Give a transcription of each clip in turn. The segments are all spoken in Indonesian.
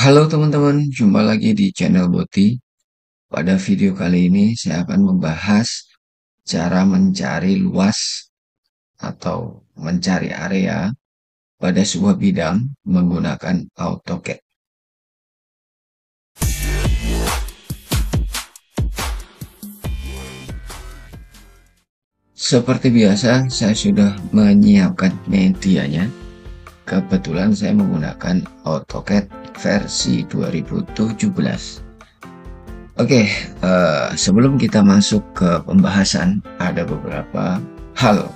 Halo teman-teman, jumpa lagi di channel Boti. Pada video kali ini saya akan membahas cara mencari luas atau mencari area pada sebuah bidang menggunakan AutoCAD. Seperti biasa, saya sudah menyiapkan medianya. Kebetulan saya menggunakan AutoCAD versi 2017. Oke, sebelum kita masuk ke pembahasan, ada beberapa hal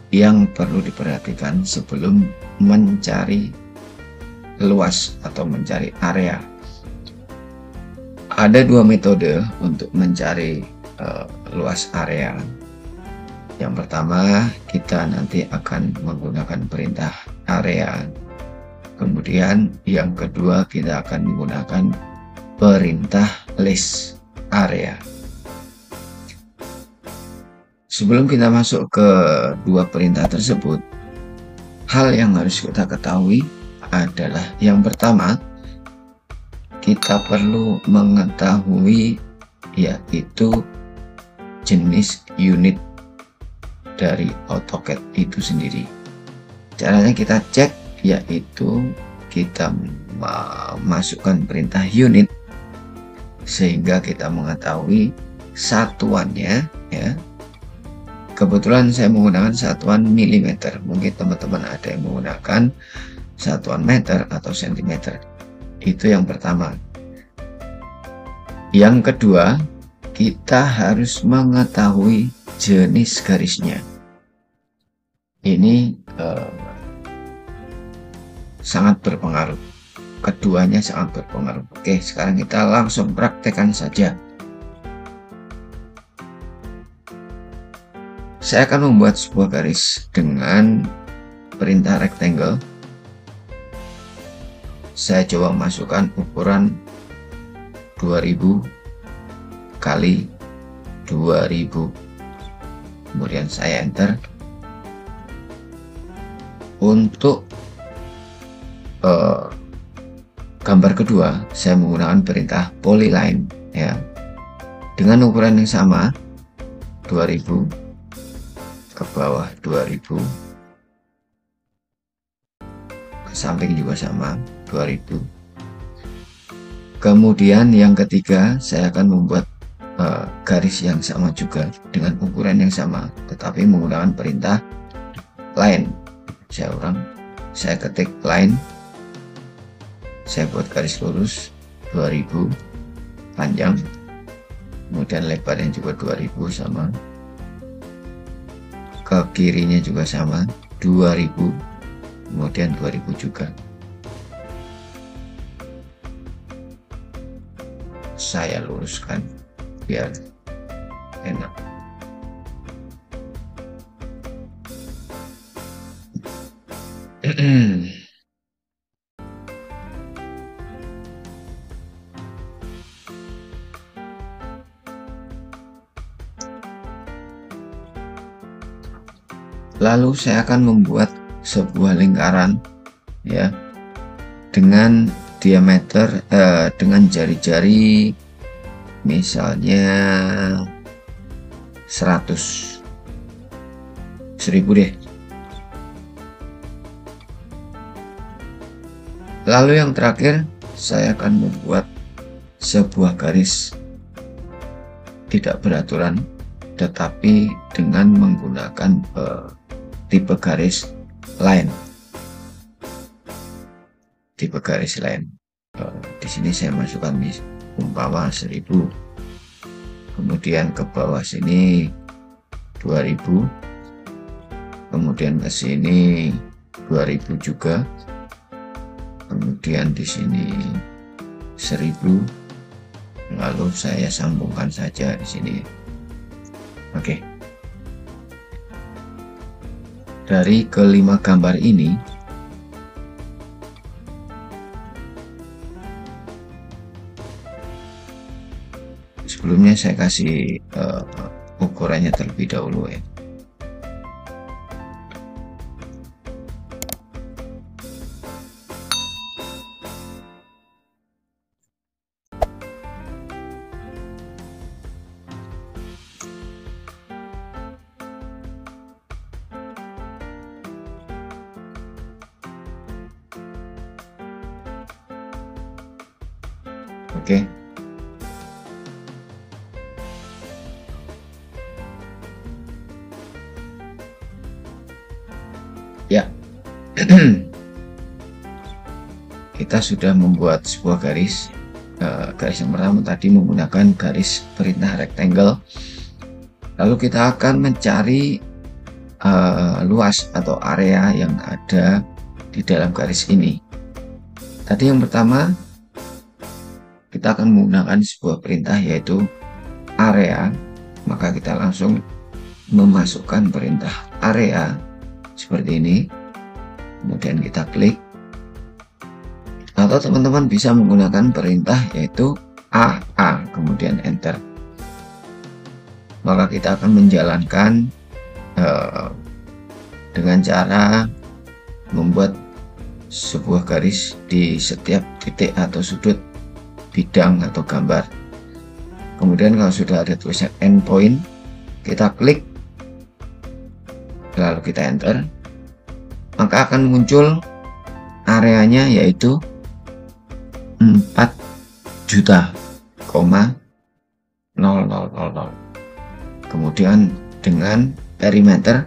yang perlu diperhatikan sebelum mencari luas atau mencari area. Ada dua metode untuk mencari luas area. Yang pertama, kita nanti akan menggunakan perintah area. Kemudian yang kedua, kita akan menggunakan perintah list area. Sebelum kita masuk ke dua perintah tersebut, hal yang harus kita ketahui adalah yang pertama, kita perlu mengetahui yaitu jenis unit dari AutoCAD itu sendiri. Caranya kita cek yaitu kita masukkan perintah unit sehingga kita mengetahui satuannya ya. Kebetulan saya menggunakan satuan milimeter, mungkin teman-teman ada yang menggunakan satuan meter atau sentimeter. Itu yang pertama. Yang kedua, kita harus mengetahui jenis garisnya. Ini sangat berpengaruh. Keduanya sangat berpengaruh. Oke, sekarang kita langsung praktekkan saja. Saya akan membuat sebuah garis dengan perintah rectangle. Saya coba masukkan ukuran 2000 kali 2000. Kemudian saya enter. Untuk gambar kedua, saya menggunakan perintah polyline ya. Dengan ukuran yang sama, 2000 ke bawah 2000, ke samping juga sama 2000. Kemudian yang ketiga, saya akan membuat garis yang sama juga dengan ukuran yang sama, tetapi menggunakan perintah line. Saya ketik line, saya buat garis lurus 2000 panjang, kemudian lebarnya juga 2000 sama, ke kirinya juga sama 2000, kemudian 2000 juga. Saya luruskan biar enak. Lalu saya akan membuat sebuah lingkaran ya dengan diameter dengan jari-jari misalnya 100, 1000 deh. Lalu yang terakhir, saya akan membuat sebuah garis tidak beraturan tetapi dengan menggunakan tipe garis line. Tipe garis line. Di sini saya masukkan umpama 1000. Kemudian ke bawah sini 2000. Kemudian ke sini 2000 juga. Kemudian di sini 1000. Lalu saya sambungkan saja di sini. Oke. Dari kelima gambar ini, sebelumnya saya kasih ukurannya terlebih dahulu ya. Oke. Ya. Kita sudah membuat sebuah garis. Garis yang pertama tadi menggunakan garis perintah rectangle. Lalu kita akan mencari luas atau area yang ada di dalam garis ini. Tadi yang pertama kita akan menggunakan sebuah perintah yaitu area, maka kita langsung memasukkan perintah area seperti ini, kemudian kita klik, atau teman-teman bisa menggunakan perintah yaitu AA kemudian enter. Maka kita akan menjalankan dengan cara membuat sebuah garis di setiap titik atau sudut bidang atau gambar. Kemudian kalau sudah ada tulisan endpoint, kita klik lalu kita enter, maka akan muncul areanya yaitu 4.000.000. Kemudian dengan perimeter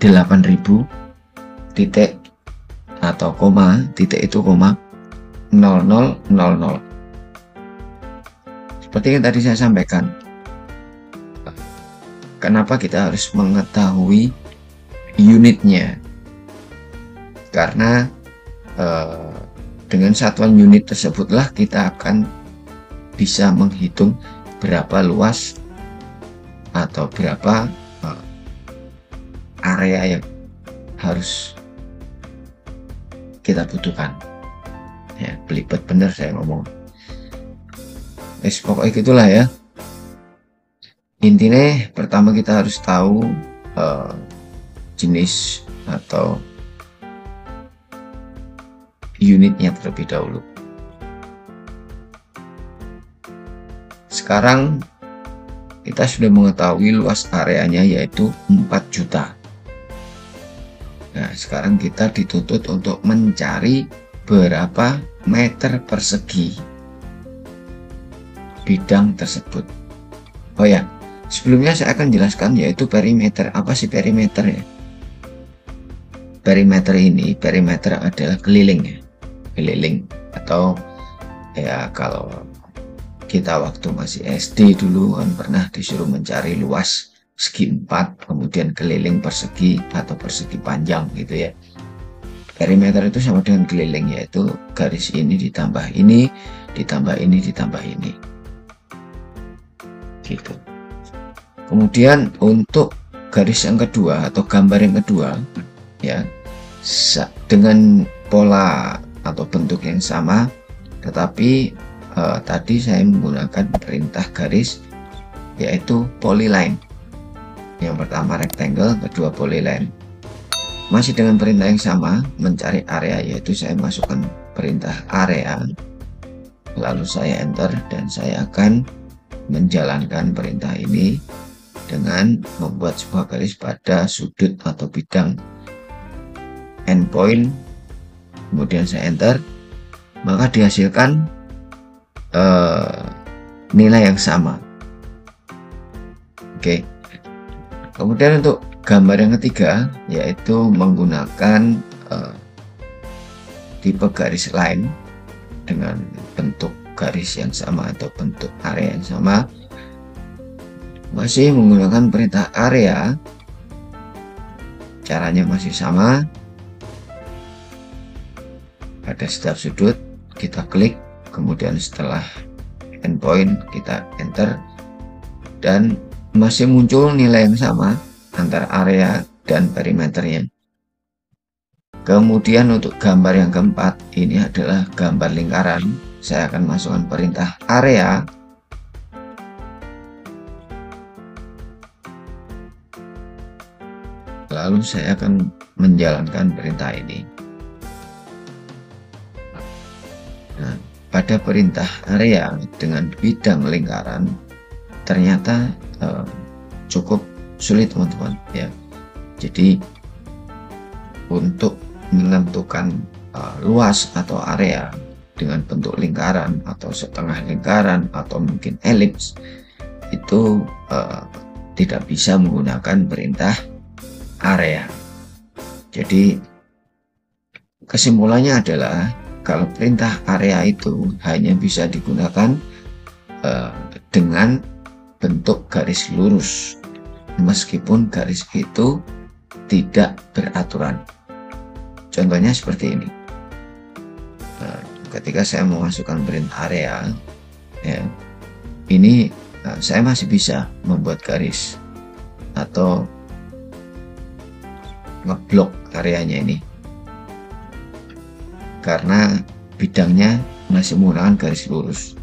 8.000 titik atau koma, titik itu koma 0000. Seperti yang tadi saya sampaikan, kenapa kita harus mengetahui unitnya? Karena dengan satuan unit tersebutlah kita akan bisa menghitung berapa luas atau berapa area yang harus kita butuhkan. Ya, belibet bener saya ngomong. Pokoknya gitulah ya. Intinya pertama kita harus tahu jenis atau unitnya terlebih dahulu. Sekarang kita sudah mengetahui luas areanya yaitu 4 juta. Nah, sekarang kita dituntut untuk mencari berapa meter persegi bidang tersebut. Oh ya, sebelumnya saya akan jelaskan yaitu perimeter. Apa sih perimeter ya? Perimeter ini, perimeter adalah keliling ya. Keliling, atau ya kalau kita waktu masih SD dulu kan pernah disuruh mencari luas segi 4, kemudian keliling persegi atau persegi panjang gitu ya. Perimeter itu sama dengan keliling, yaitu garis ini ditambah ini, ditambah ini, ditambah ini gitu. Kemudian untuk garis yang kedua atau gambar yang kedua ya, dengan pola atau bentuk yang sama, tetapi tadi saya menggunakan perintah garis yaitu polyline. Yang pertama rectangle, kedua polyline. Masih dengan perintah yang sama, mencari area, yaitu saya masukkan perintah area, lalu saya enter, dan saya akan menjalankan perintah ini dengan membuat sebuah garis pada sudut atau bidang endpoint. Kemudian saya enter, maka dihasilkan nilai yang sama. Oke. Kemudian untuk gambar yang ketiga yaitu menggunakan tipe garis line dengan bentuk garis yang sama atau bentuk area yang sama. Masih menggunakan perintah area, caranya masih sama. Pada setiap sudut kita klik, kemudian setelah endpoint kita enter, dan masih muncul nilai yang sama antara area dan perimeternya. Kemudian untuk gambar yang keempat, ini adalah gambar lingkaran. Saya akan masukkan perintah area, lalu saya akan menjalankan perintah ini. Nah, pada perintah area dengan bidang lingkaran ternyata cukup sulit teman-teman ya. Jadi untuk menentukan luas atau area dengan bentuk lingkaran atau setengah lingkaran atau mungkin elips, itu tidak bisa menggunakan perintah area. Jadi kesimpulannya adalah kalau perintah area itu hanya bisa digunakan dengan bentuk garis lurus, meskipun garis itu tidak beraturan. Contohnya seperti ini. Ketika saya memasukkan perintah area, ya, ini saya masih bisa membuat garis atau ngeblok areanya ini, karena bidangnya masih menggunakan garis lurus,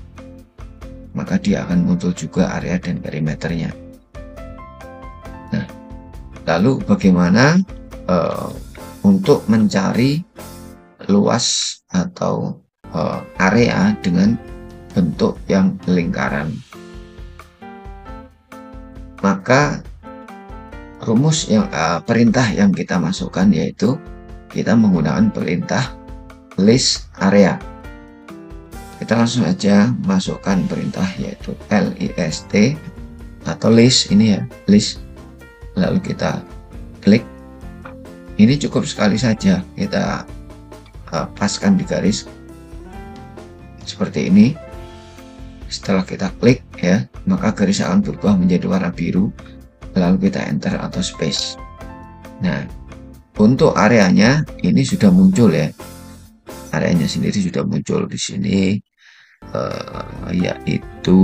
maka dia akan muncul juga area dan perimeternya. Nah, lalu bagaimana untuk mencari luas atau area dengan bentuk yang lingkaran? Maka rumus yang perintah yang kita masukkan yaitu kita menggunakan perintah list area. Kita langsung aja masukkan perintah yaitu list atau list ini ya, list. Lalu kita klik. Ini cukup sekali saja kita paskan di garis seperti ini. Setelah kita klik ya, maka garis akan berubah menjadi warna biru, lalu kita enter atau space. Nah, untuk areanya ini sudah muncul ya, areanya sendiri sudah muncul di sini, yaitu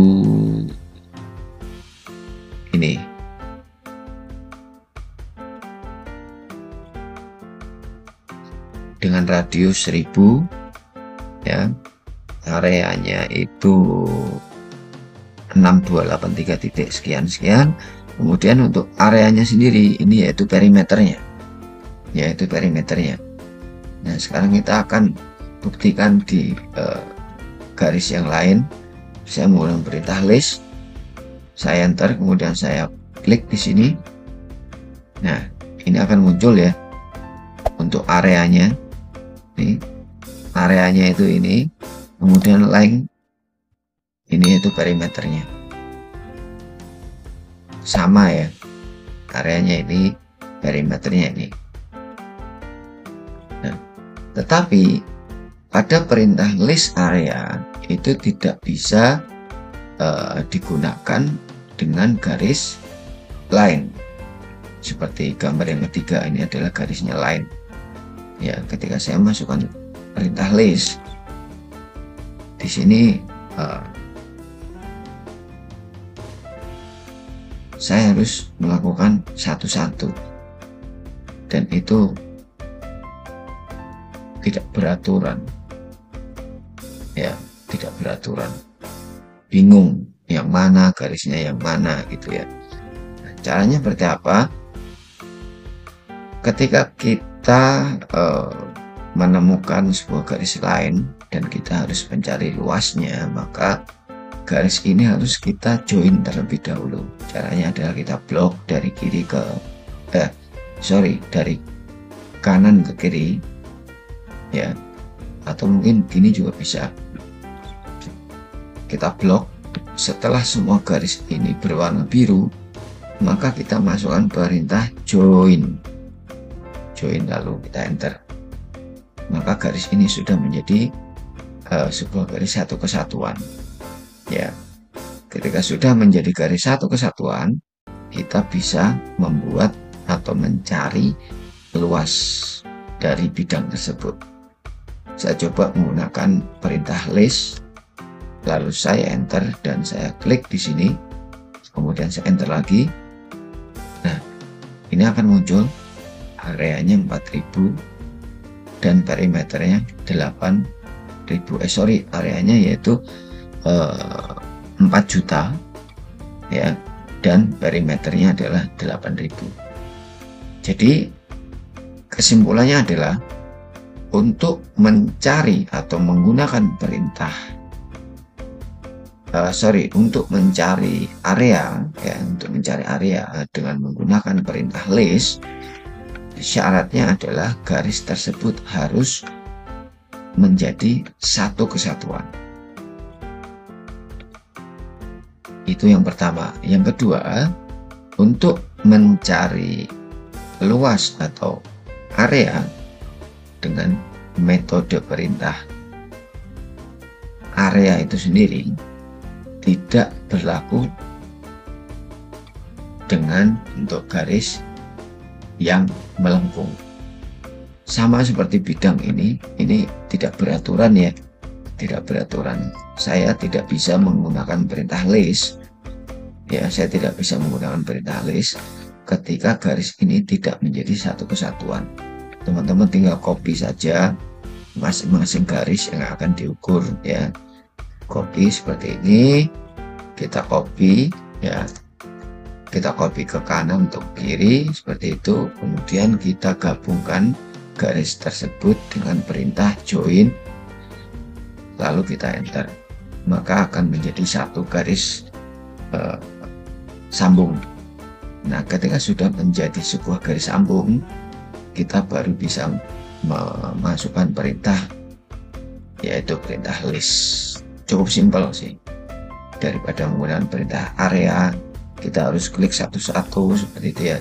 ini. Dengan radius 1000 ya, areanya itu 6283 titik sekian sekian. Kemudian untuk areanya sendiri ini yaitu perimeternya, Nah, sekarang kita akan buktikan di garis yang lain. Saya menggunakan perintah list, saya enter, kemudian saya klik di sini. Nah, ini akan muncul ya untuk areanya. Nih, areanya itu ini, kemudian length ini itu perimeternya sama ya, areanya ini, perimeternya ini. Nah, tetapi pada perintah list area itu tidak bisa digunakan dengan garis line seperti gambar yang ketiga. Ini adalah garisnya line ya. Ketika saya masukkan perintah list di sini, saya harus melakukan satu-satu, dan itu tidak beraturan ya, tidak beraturan, bingung yang mana garisnya yang mana gitu ya. Nah, caranya seperti apa? Ketika kita menemukan sebuah garis lain dan kita harus mencari luasnya, maka garis ini harus kita join terlebih dahulu. Caranya adalah kita blok dari kiri ke dari kanan ke kiri ya, atau mungkin gini juga bisa. Kita blok. Setelah semua garis ini berwarna biru, maka kita masukkan perintah join, lalu kita enter. Maka garis ini sudah menjadi sebuah garis satu kesatuan ya. Ketika sudah menjadi garis satu kesatuan, kita bisa membuat atau mencari luas dari bidang tersebut. Saya coba menggunakan perintah list, lalu saya enter dan saya klik di sini, kemudian saya enter lagi. Nah, ini akan muncul areanya 4000 dan perimeternya 8000. Areanya yaitu 4 juta ya, dan perimeternya adalah 8000. Jadi kesimpulannya adalah untuk mencari atau menggunakan perintah untuk mencari area ya, dengan menggunakan perintah list, syaratnya adalah garis tersebut harus menjadi satu kesatuan. Itu yang pertama. Yang kedua, untuk mencari luas atau area dengan metode perintah area itu sendiri tidak berlaku dengan bentuk garis yang melengkung. Sama seperti bidang ini tidak beraturan ya, tidak beraturan. Saya tidak bisa menggunakan perintah list ya, saya tidak bisa menggunakan perintah list ketika garis ini tidak menjadi satu kesatuan. Teman-teman tinggal copy saja masing-masing garis yang akan diukur ya, copy seperti ini, kita copy ya, kita copy ke kanan untuk kiri seperti itu, kemudian kita gabungkan garis tersebut dengan perintah join, lalu kita enter, maka akan menjadi satu garis sambung. Nah, ketika sudah menjadi sebuah garis sambung, kita baru bisa memasukkan perintah, yaitu perintah list. Cukup simpel sih, daripada menggunakan perintah area kita harus klik satu-satu seperti itu ya.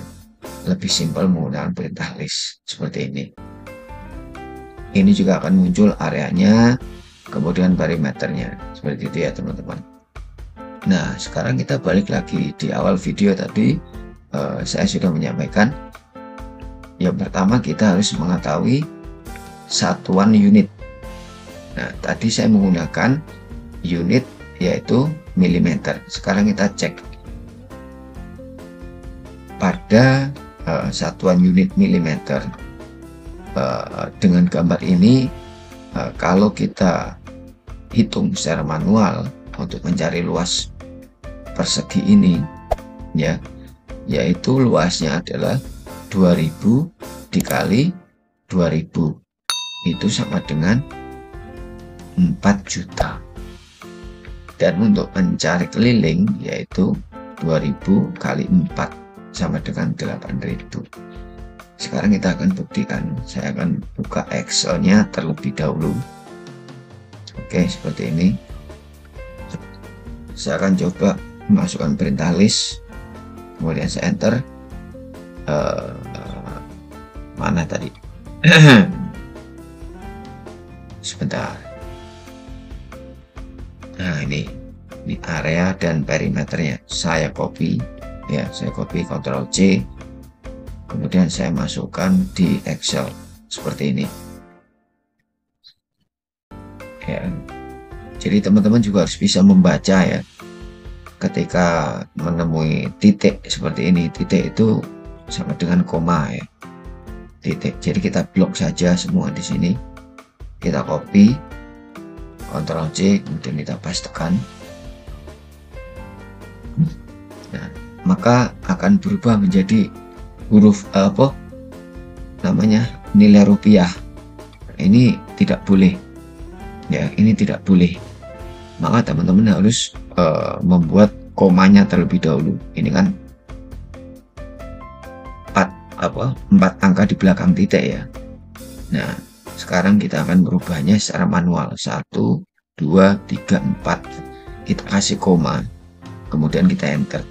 Lebih simpel menggunakan perintah list seperti ini. Ini juga akan muncul areanya, kemudian perimeternya seperti itu ya teman-teman. Nah, sekarang kita balik lagi di awal video tadi. Saya sudah menyampaikan yang pertama kita harus mengetahui satuan unit. Nah, tadi saya menggunakan unit yaitu milimeter. Sekarang kita cek pada satuan unit milimeter. Dengan gambar ini, kalau kita hitung secara manual untuk mencari luas persegi ini ya, yaitu luasnya adalah 2000 dikali 2000, itu sama dengan 4 juta. Dan untuk mencari keliling yaitu 2000 kali 4 sama dengan 8000. Sekarang kita akan buktikan. Saya akan buka Excel-nya terlebih dahulu. Oke, seperti ini. Saya akan coba memasukkan perintah list, kemudian saya enter. Mana tadi? Sebentar. Nah, ini area dan perimeternya. Saya copy ya, saya copy Ctrl C, kemudian saya masukkan di Excel seperti ini ya. Jadi teman-teman juga harus bisa membaca ya, ketika menemui titik seperti ini. Titik itu sama dengan koma ya, titik. Jadi kita blok saja semua di sini, kita copy Ctrl C, kemudian kita pastekan. Nah, maka akan berubah menjadi huruf apa namanya, nilai rupiah. Ini tidak boleh ya, ini tidak boleh. Maka teman-teman harus membuat komanya terlebih dahulu. Ini kan 4 angka di belakang titik ya. Nah, sekarang kita akan merubahnya secara manual. 1 2 3 4, kita kasih koma, kemudian kita enter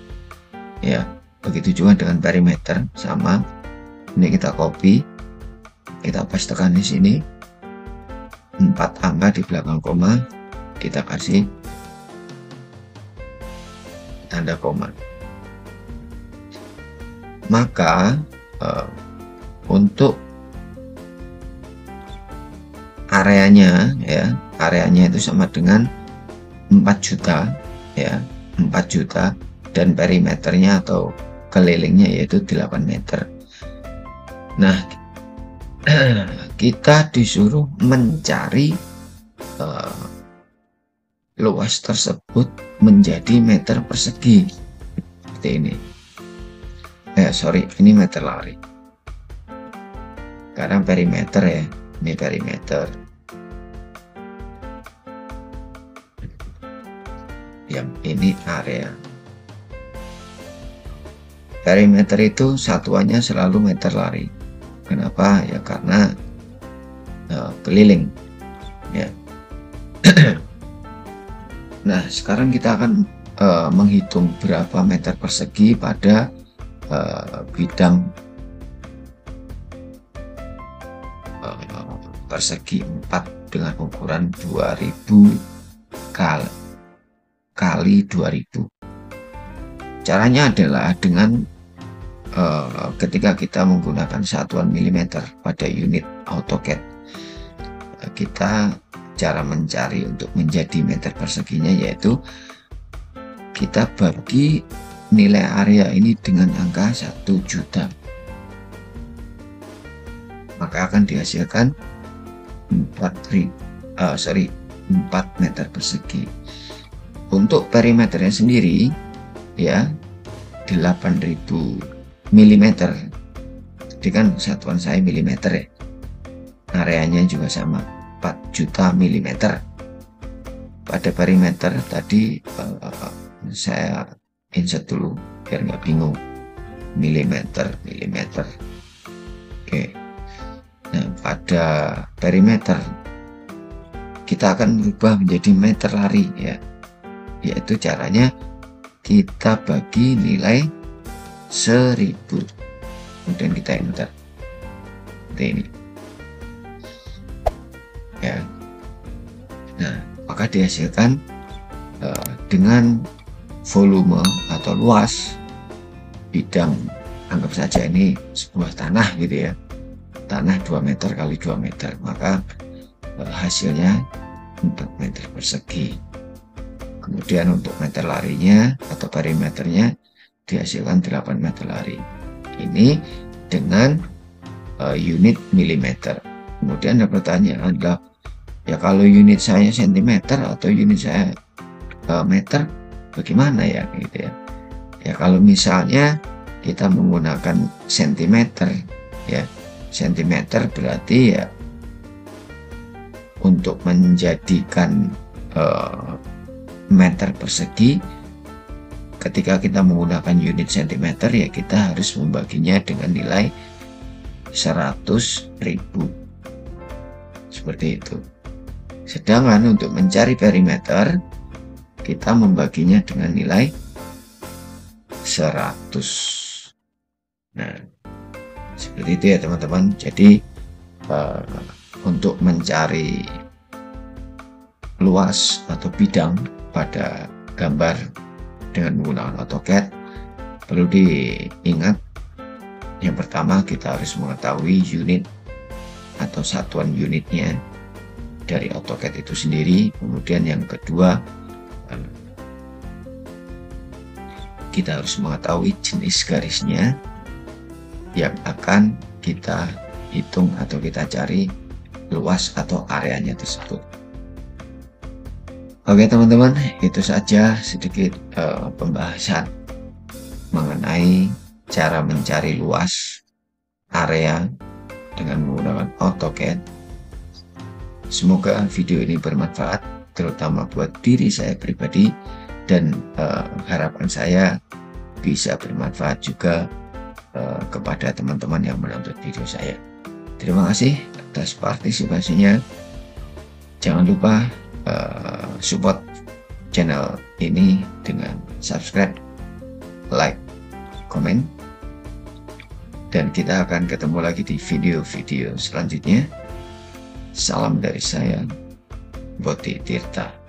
ya. Begitu juga dengan perimeter, sama. Ini kita copy, kita pastekan di sini 4 angka di belakang koma, kita kasih tanda koma. Maka untuk areanya ya, areanya itu sama dengan 4 juta ya, 4 juta, dan perimeternya atau kelilingnya yaitu 8 meter. Nah, kita disuruh mencari luas tersebut menjadi meter persegi seperti ini. Sorry, ini meter lari. Sekarang perimeter ya, ini perimeter. Yang ini area. Perimeter itu satuannya selalu meter lari. Kenapa? Ya karena keliling Nah, sekarang kita akan menghitung berapa meter persegi pada bidang persegi 4 dengan ukuran 2000 kali 2000. Caranya adalah dengan ketika kita menggunakan satuan milimeter pada unit AutoCAD, kita cara mencari untuk menjadi meter perseginya yaitu kita bagi nilai area ini dengan angka 1 juta, maka akan dihasilkan 4 meter persegi. Untuk perimeternya sendiri ya 8000 mm, jadi kan satuan saya milimeter ya, areanya juga sama 4 juta milimeter. Pada perimeter tadi saya insert dulu biar nggak bingung, milimeter. Oke, nah pada perimeter kita akan berubah menjadi meter lari ya, yaitu caranya kita bagi nilai 1000, kemudian kita enter seperti ini ya. Nah, maka dihasilkan dengan volume atau luas bidang, anggap saja ini sebuah tanah gitu ya, tanah 2 meter kali 2 meter, maka hasilnya 4 meter persegi. Kemudian untuk meter larinya atau perimeternya dihasilkan 8 meter lari. Ini dengan unit milimeter. Kemudian ada pertanyaan adalah, ya kalau unit saya sentimeter atau unit saya meter, bagaimana ya gitu ya. Ya kalau misalnya kita menggunakan sentimeter ya, sentimeter berarti ya untuk menjadikan meter persegi, ketika kita menggunakan unit sentimeter ya kita harus membaginya dengan nilai 100.000 seperti itu. Sedangkan untuk mencari perimeter kita membaginya dengan nilai 100. Nah, seperti itu ya teman-teman. Jadi untuk mencari luas atau bidang pada gambar dengan menggunakan AutoCAD, perlu diingat yang pertama kita harus mengetahui unit atau satuan unitnya dari AutoCAD itu sendiri. Kemudian yang kedua, kita harus mengetahui jenis garisnya yang akan kita hitung atau kita cari luas atau areanya tersebut. Oke teman-teman, itu saja sedikit pembahasan mengenai cara mencari luas area dengan menggunakan AutoCAD. Semoga video ini bermanfaat, terutama buat diri saya pribadi, dan harapan saya bisa bermanfaat juga kepada teman-teman yang menonton video saya. Terima kasih atas partisipasinya. Jangan lupa support channel ini dengan subscribe, like, komen, dan kita akan ketemu lagi di video-video selanjutnya. Salam dari saya, Boti Tirta.